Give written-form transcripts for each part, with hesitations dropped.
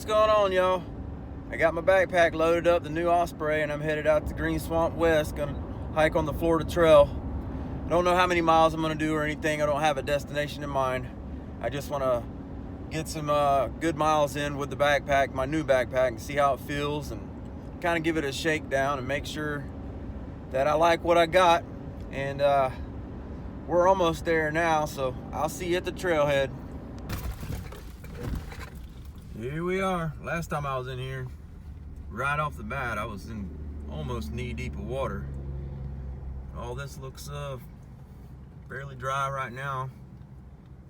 What's going on, y'all? I got my backpack loaded up, the new Osprey, and I'm headed out to Green Swamp West. Gonna hike on the Florida Trail. I don't know how many miles I'm gonna do or anything. I don't have a destination in mind. I just wanna get some good miles in with the backpack, my new backpack, and see how it feels and kind of give it a shakedown and make sure that I like what I got. And we're almost there now, so I'll see you at the trailhead. Here we are. Last time I was in here, right off the bat, I was in almost knee deep of water. All this looks fairly dry right now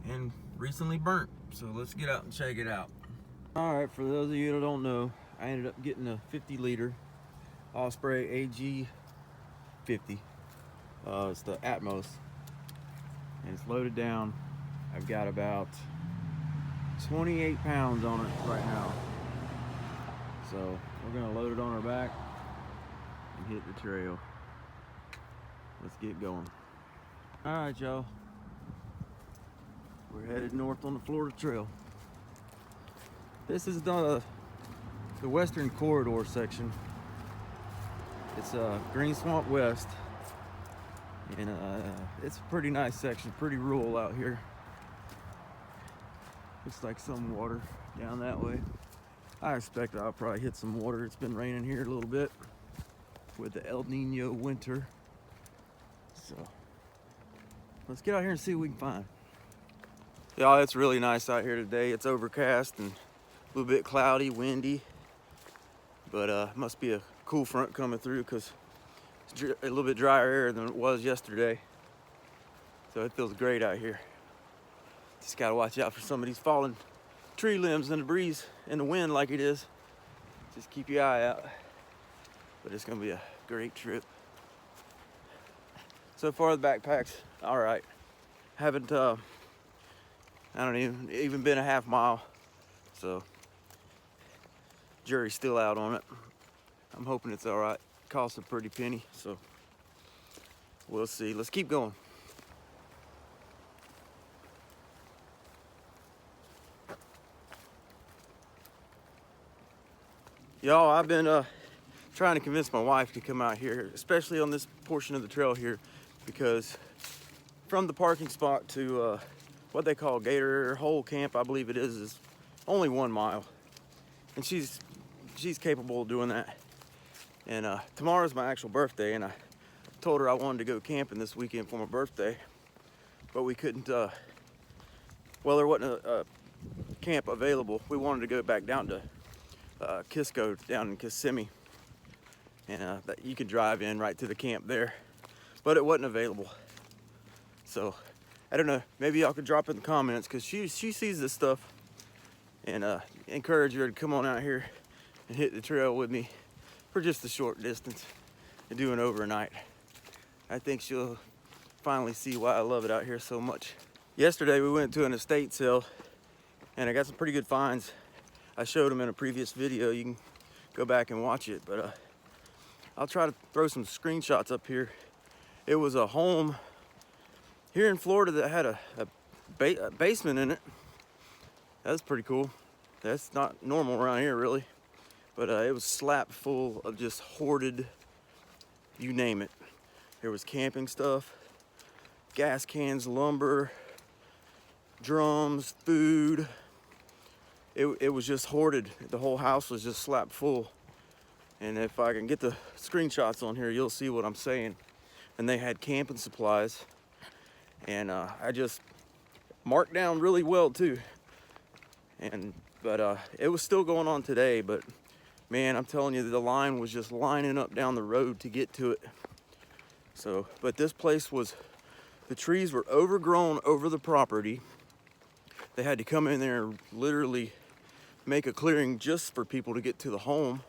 and recently burnt. So let's get out and check it out. All right, for those of you that don't know, I ended up getting a 50-liter Osprey AG 50. It's the Atmos, and it's loaded down. I've got about 28 pounds on it right now. So we're gonna load it on our back and hit the trail. Let's get going. All right, y'all. We're headed north on the Florida Trail. This is the Western Corridor section. It's Green Swamp West, and it's a pretty nice section, pretty rural out here. Looks like some water down that way. I expect I'll probably hit some water. It's been raining here a little bit with the El Nino winter. So let's get out here and see what we can find. Y'all, it's really nice out here today. It's overcast and a little bit cloudy, windy, but it must be a cool front coming through because it's a little bit drier air than it was yesterday. So it feels great out here. Just gotta watch out for some of these fallen tree limbs and the breeze and the wind like it is. Just keep your eye out. But it's gonna be a great trip. So far the backpack's all right. Haven't, I don't even been a half mile. So jury's still out on it. I'm hoping it's all right. Costs a pretty penny, so we'll see. Let's keep going. Y'all, I've been trying to convince my wife to come out here, especially on this portion of the trail here, because from the parking spot to what they call Gator Hole Camp, I believe it is only 1 mile. And she's capable of doing that. And tomorrow's my actual birthday, and I told her I wanted to go camping this weekend for my birthday, but we couldn't, well, there wasn't a camp available. We wanted to go back down to Kisco down in Kissimmee, and that you could drive in right to the camp there, but it wasn't available. So I don't know, maybe y'all could drop in the comments, because she sees this stuff, and encourage her to come on out here and hit the trail with me for just a short distance and do an overnight. I think she'll finally see why I love it out here so much. Yesterday we went to an estate sale and I got some pretty good finds. I showed them in a previous video. You can go back and watch it, but I'll try to throw some screenshots up here. It was a home here in Florida that had a basement in it. That's pretty cool. That's not normal around here, really. But it was slap full of just hoarded, you name it. There was camping stuff, gas cans, lumber, drums, food. It was just hoarded. The whole house was just slap full. And if I can get the screenshots on here, you'll see what I'm saying. And they had camping supplies. And I just marked down really well too. But it was still going on today, but man, I'm telling you, the line was just lining up down the road to get to it. So, but this place the trees were overgrown over the property. They had to come in there and literally make a clearing just for people to get to the home.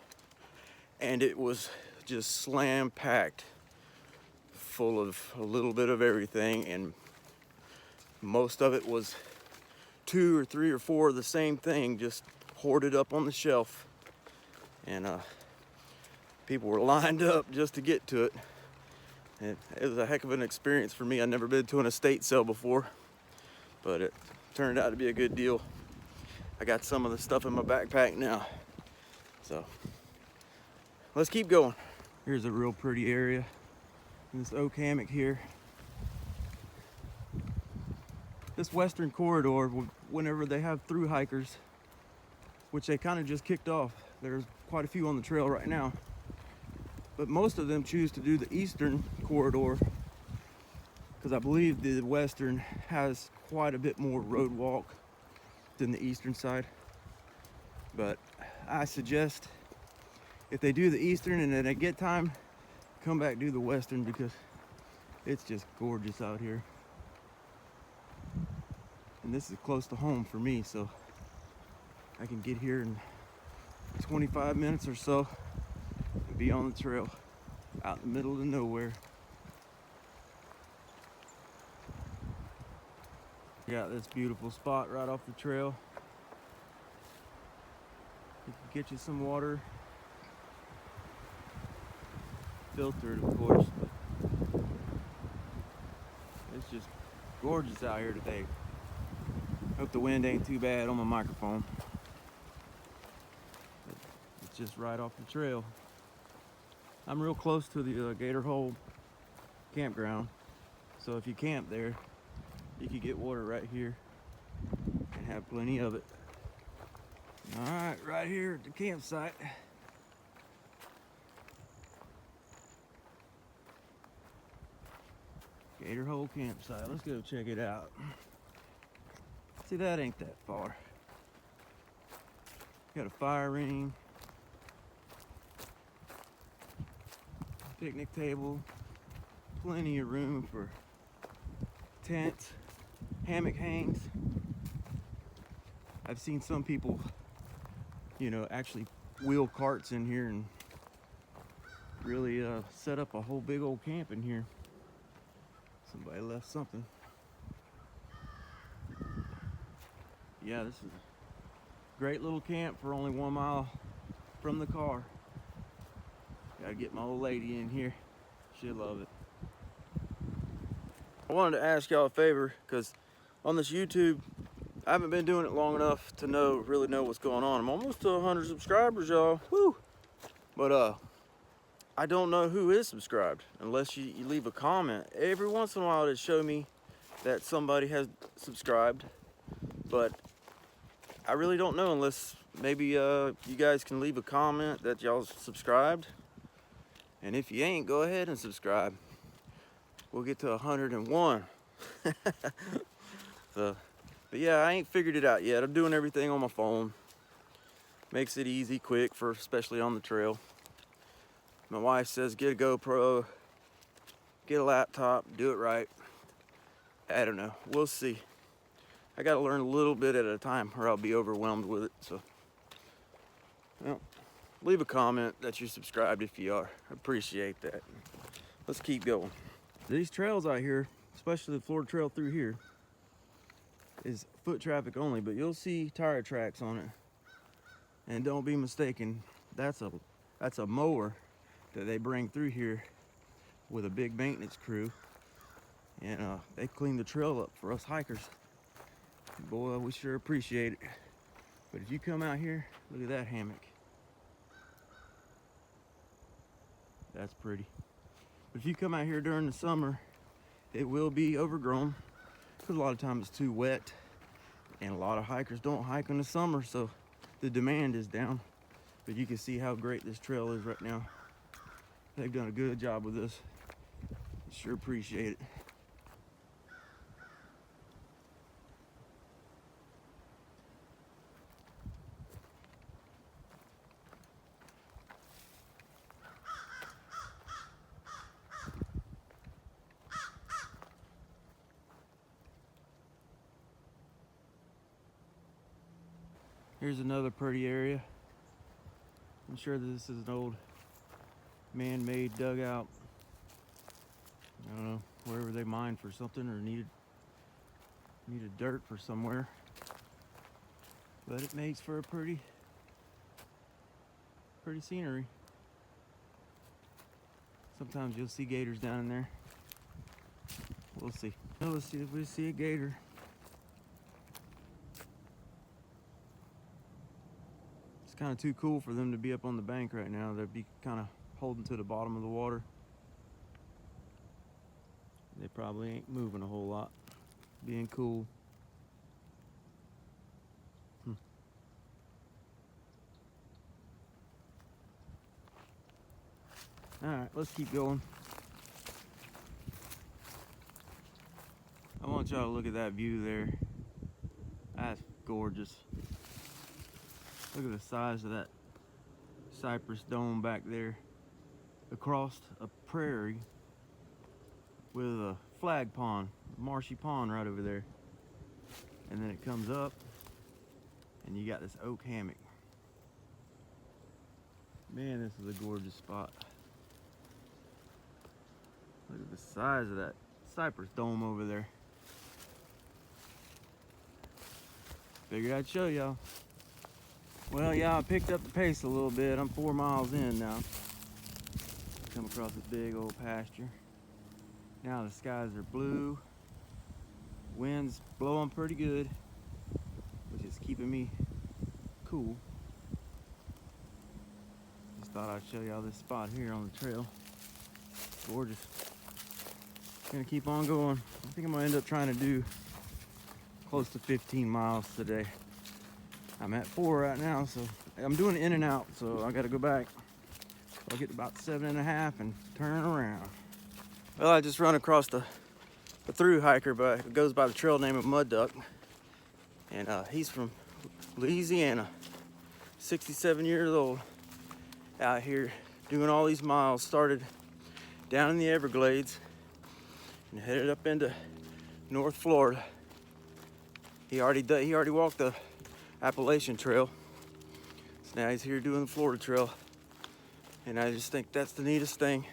And it was just slam packed full of a little bit of everything. And most of it was 2 or 3 or 4 of the same thing, just hoarded up on the shelf. And people were lined up just to get to it. And it was a heck of an experience for me. I'd never been to an estate sale before, but it turned out to be a good deal. I got some of the stuff in my backpack now. So let's keep going. Here's a real pretty area in this oak hammock here. This western corridor, whenever they have through hikers, which they kind of just kicked off, there's quite a few on the trail right now, but most of them choose to do the eastern corridor because I believe the western has quite a bit more road walk than the eastern side. But I suggest if they do the eastern and then they get time, come back do the western because it's just gorgeous out here. And this is close to home for me, so I can get here in 25 minutes or so and be on the trail out in the middle of nowhere. Got this beautiful spot right off the trail. You can get you some water, filtered of course, but it's just gorgeous out here today. Hope the wind ain't too bad on my microphone. It's just right off the trail. I'm real close to the Gator Hole campground, so if you camp there, you can get water right here and have plenty of it. All right, right here at the campsite. Gator Hole campsite. Let's go check it out. See, that ain't that far. Got a fire ring, picnic table, plenty of room for tents, hammock hangs. I've seen some people, you know, actually wheel carts in here and really set up a whole big old camp in here. Somebody left something. Yeah, this is a great little camp for only 1 mile from the car. Gotta get my old lady in here. She'll love it. I wanted to ask y'all a favor, because on this YouTube, I haven't been doing it long enough to really know what's going on. I'm almost to 100 subscribers, y'all. Woo! But I don't know who is subscribed unless you leave a comment. Every once in a while, it show me that somebody has subscribed, but I really don't know unless maybe you guys can leave a comment that y'all subscribed. And if you ain't, go ahead and subscribe. We'll get to 101. So, but yeah, I ain't figured it out yet. I'm doing everything on my phone. Makes it easy, quick, especially on the trail. My wife says get a GoPro, get a laptop, do it right. I don't know, we'll see. I gotta learn a little bit at a time or I'll be overwhelmed with it. So, well, leave a comment that you're subscribed if you are. I appreciate that. Let's keep going. These trails out here, especially the Florida Trail through here, is foot traffic only, but you'll see tire tracks on it. And don't be mistaken, that's a mower that they bring through here with a big maintenance crew. And they clean the trail up for us hikers. Boy, we sure appreciate it. But if you come out here, look at that hammock. That's pretty. But if you come out here during the summer, it will be overgrown because a lot of times it's too wet and a lot of hikers don't hike in the summer, so the demand is down. But you can see how great this trail is right now. They've done a good job with this. Sure appreciate it. Here's another pretty area. I'm sure this is an old man-made dugout. I don't know, wherever they mined for something or needed dirt for somewhere. But it makes for a pretty scenery. Sometimes you'll see gators down in there. We'll see. Let's see if we see a gator. kind of too cool for them to be up on the bank right now. They'd be kind of holding to the bottom of the water. They probably ain't moving a whole lot, being cool. All right, let's keep going. I want y'all to look at that view there. That's gorgeous. Look at the size of that Cypress Dome back there across a prairie with a flag pond, marshy pond right over there. And then it comes up and you got this oak hammock. Man, this is a gorgeous spot. Look at the size of that Cypress Dome over there. Figured I'd show y'all. Well, yeah, I picked up the pace a little bit. I'm 4 miles in now. Come across a big old pasture. Now the skies are blue. Wind's blowing pretty good, which is keeping me cool. Just thought I'd show y'all this spot here on the trail. Gorgeous. Gonna keep on going. I think I'm gonna end up trying to do close to 15 miles today. I'm at 4 right now, so I'm doing in and out, so I gotta go back. I'll get to about 7.5 and turn around. Well, I just run across the through hiker, but it goes by the trail name of Mud Duck. And he's from Louisiana, 67 years old, out here doing all these miles. Started down in the Everglades and headed up into North Florida. He already walked the Appalachian Trail, so now he's here doing the Florida Trail, and I just think that's the neatest thing.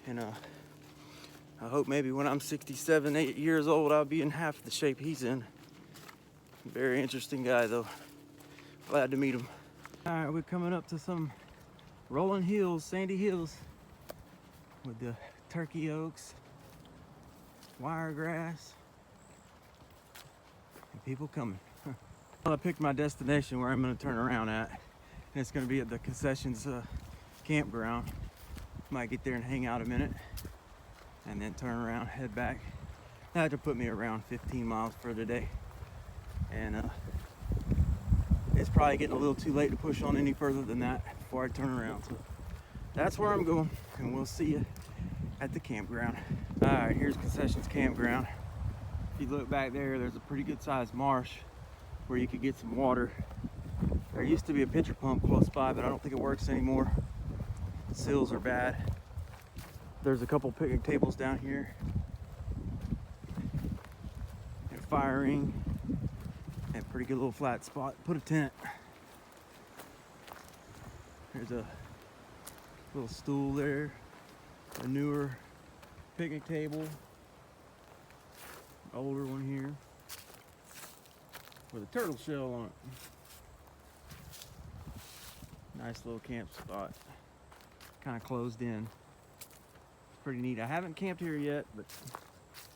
And I hope maybe when I'm 67, 8 years old, I'll be in half the shape he's in. Very interesting guy, though. Glad to meet him. All right, we're coming up to some rolling hills, sandy hills, with the turkey oaks, wiregrass, and people coming. Well, I picked my destination where I'm going to turn around at, and it's going to be at the concessions campground. Might get there and hang out a minute, and then turn around, head back. That had to put me around 15 miles for the day, and it's probably getting a little too late to push on any further than that before I turn around. So that's where I'm going, and we'll see you at the campground. All right, here's concessions campground. If you look back there, there's a pretty good sized marsh where you could get some water. There used to be a pitcher pump close by, but I don't think it works anymore. The sills are bad. There's a couple picnic tables down here, and a fire ring, and a pretty good little flat spot. Put a tent. There's a little stool there, a newer picnic table, older one here with a turtle shell on it. Nice little camp spot, kind of closed in. It's pretty neat. I haven't camped here yet, but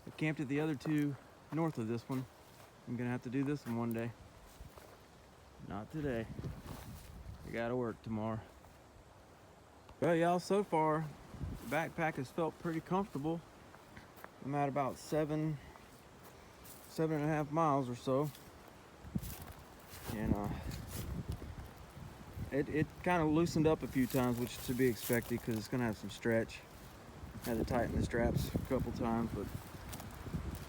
I camped at the other two north of this one. I'm gonna have to do this one day. Not today. I gotta work tomorrow. Well, y'all, so far the backpack has felt pretty comfortable. I'm at about 7.5 miles or so, and it kind of loosened up a few times, which is to be expected because it's gonna have some stretch. Had to tighten the straps a couple times, but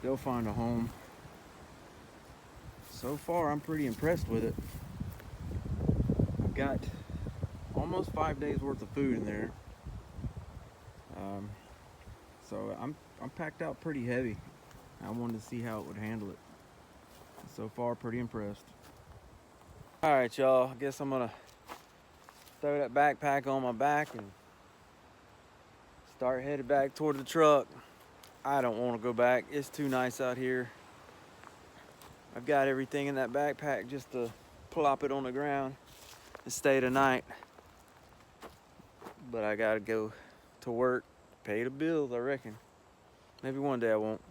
they'll find a home. So far, I'm pretty impressed with it. I've got almost 5 days worth of food in there, so I'm packed out pretty heavy. I wanted to see how it would handle it. So far, pretty impressed. All right, y'all. I guess I'm gonna throw that backpack on my back and start headed back toward the truck. I don't want to go back. It's too nice out here. I've got everything in that backpack just to plop it on the ground and stay tonight. But I gotta go to work, pay the bills, I reckon. Maybe one day I won't.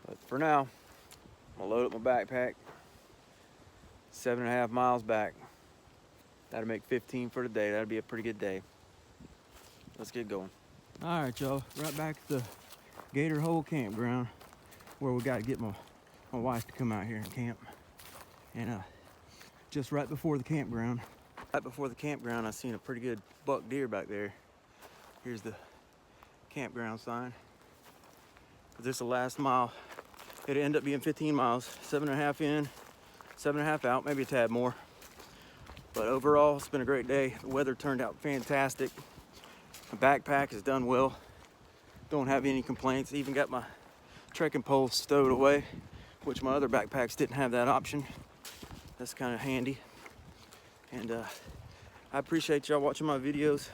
But for now, I'm gonna load up my backpack, 7.5 miles back. That'll make 15 for the day. That'll be a pretty good day. Let's get going. All right, y'all. Right back at the Gator Hole campground where we got to get my wife to come out here and camp. And just right before the campground, I seen a pretty good buck deer back there. Here's the campground sign. This is the last mile. It'll end up being 15 miles, 7.5 in, 7.5 out, maybe a tad more. But overall, it's been a great day. The weather turned out fantastic. My backpack has done well. Don't have any complaints. Even got my trekking pole stowed away, which my other backpacks didn't have that option. That's kind of handy. And I appreciate y'all watching my videos.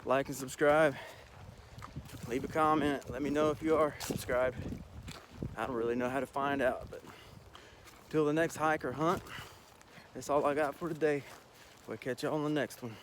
Like and subscribe. Leave a comment. Let me know if you are subscribed. I don't really know how to find out, but till the next hike or hunt, that's all I got for today. We'll catch y'all on the next one.